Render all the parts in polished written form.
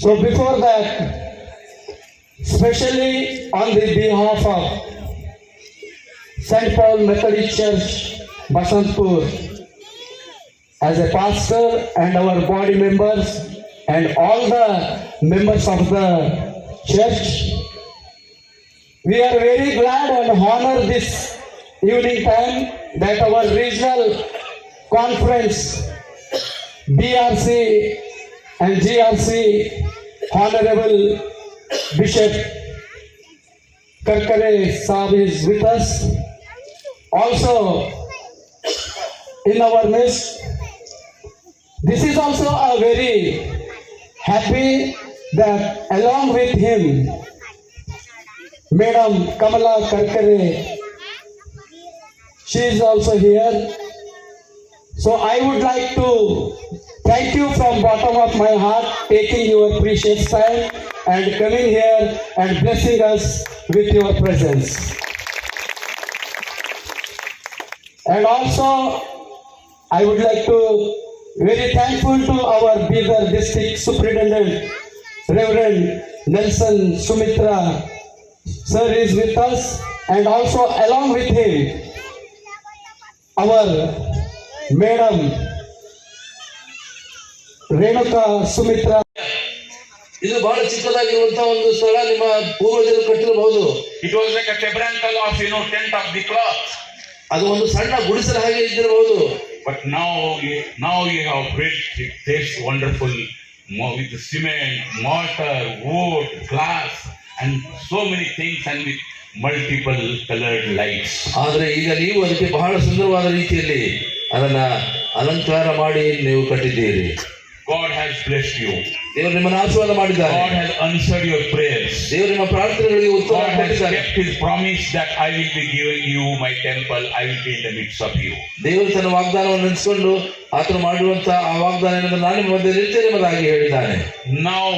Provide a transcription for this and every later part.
So before that, especially on the behalf of St. Paul Methodist Church, Basantpur, as a pastor and our body members and all the members of the church, we are very glad and honor this evening time that our regional conference, BRC and GRC, Honorable Bishop Karkare Saab is with us. Also in our midst, this is also a very happy that along with him, Madam Kamala Karkare, she is also here. So I would like to thank you from bottom of my heart, taking your precious time and coming here and blessing us with your presence. And also, I would like to very thankful to our Bidar District Superintendent, Reverend Nelson Sumitra, sir is with us, and also along with him, our Madam Renuka Sumitra. ಇದು ಬಹಳ ಚಿಕ್ಕದಾಗಿರುವಂತಹ ಒಂದು ಸ್ಥಳ, ನಿಮ್ಮ ಪೂರ್ವಜರು ಕಟ್ಟಿರಬಹುದು. It was like a tabernacle of, tent of the cloth. ಅದು ಒಂದು ಸಣ್ಣ ಗುಡಿಸಲ ಹಾಗೆ ಇದ್ದಿರಬಹುದು. But now you have built this wonderful with cement, mortar, wood, glass, and so many things, and with multiple colored lights. ಆದರೆ ಈಗ ನೀವು ಅದಕ್ಕೆ ಬಹಳ ಸುಂದರವಾದ ರೀತಿಯಲ್ಲಿ ಅದನ್ನ ಅಲಂಕಾರ ಮಾಡಿ ನೀವು ಕಟ್ಟಿದ್ದೀರಿ. God has blessed you. ದೇವರು ನಿಮ್ಮನ್ನು ಆಶೀರ್ವಾದ ಮಾಡಿದ್ದಾರೆ. God has answered your prayers. ದೇವರು ನಿಮ್ಮ ಪ್ರಾರ್ಥನೆಗಳಿಗೆ ಉತ್ತರ God has ಕೊಟ್ಟಿದ್ದಾರೆ. kept His promise that I will be giving you my temple. I will be in the midst of you. ದೇವರು ತನ್ನ ವಾಗ್ದಾನವನ್ನು ನೆನೆಸಿಕೊಂಡು ಆತನು ಮಾಡಿರುವಂತಹ ಆ ವಾಗ್ದಾನವನ್ನು ನಾನು ನಿಮ್ಮ ಮಧ್ಯೆ ಇರ್ತೇನೆ ಎಂಬುದಾಗಿ ಹೇಳಿದ್ದಾನೆ. Now,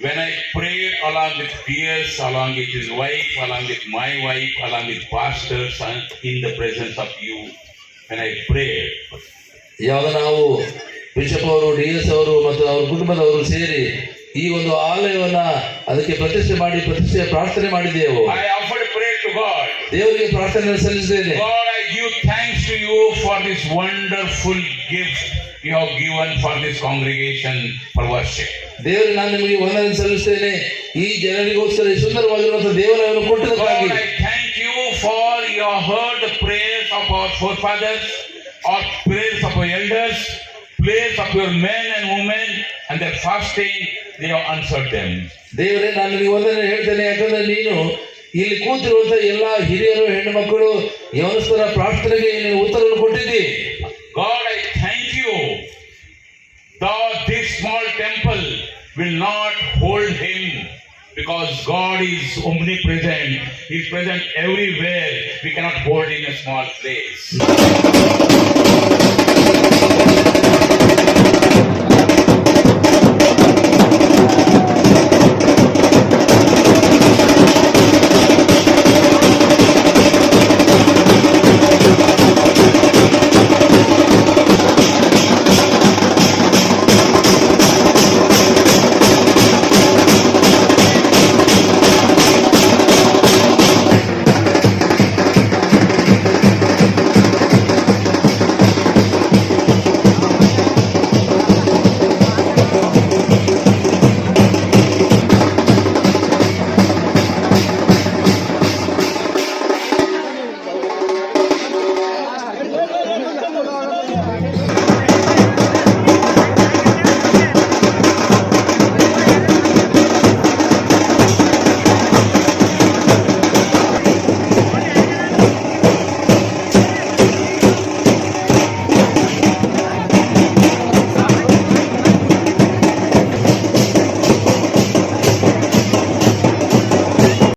when I prayed along with Pierce, along with his wife, along with my wife, along with pastors, and in the presence of you, when I prayed, ಯಾವಾಗ ನಾವು ಬಿಷಪ್ ಅವರು, DS ಅವರು ಮತ್ತು ಅವರ ಕುಟುಂಬದವರು ಸೇರಿ ಈ ಒಂದು ಆಲಯವನ್ನ ಅದಕ್ಕೆ ಪ್ರತಿಷ್ಠೆ ಪ್ರಾರ್ಥನೆ ಮಾಡಿದೆವು. I offered prayer to God. ದೇವರಿಗೆ ಪ್ರಾರ್ಥನೆ ಸಲ್ಲಿಸಿದ್ದೇನೆ. God, I give thanks to you for this wonderful gift you have given for this congregation for worship. ದೇವರು, ನಾನು ನಿಮಗೆ ವಂದನೆ ಸಲ್ಲಿಸುತ್ತೇನೆ ಈ ಜನರಿಗೋಸ್ಕರ ಸುಂದರವಾಗಿರುವಂತಹ ದೇವರನ್ನು ಕೊಟ್ಟದಕ್ಕಾಗಿ. God, I thank you for you have heard the prayers of our forefathers, or prayers of our elders, prayers of your men and women, and their fasting, they have answered them. ದೇವರೇ, ನಾನು ನಿಮಗೆ ವಂದನೆ ಹೇಳ್ತೇನೆ, ಯಾಕಂದ್ರೆ ನೀನು ಇಲ್ಲಿ ಕೂತಿರುವಂತಹ ಎಲ್ಲಾ ಹಿರಿಯರು, ಹೆಣ್ಣು ಮಕ್ಕಳು, ಯವನಸ್ಥರ ಪ್ರಾರ್ಥನೆಗೆ ನೀನು ಉತ್ತರವನ್ನು ಕೊಟ್ಟಿದ್ದಿ. God, I thank you that this small temple will not hold him, because God is omnipresent. He is present everywhere. We cannot hold in a small place.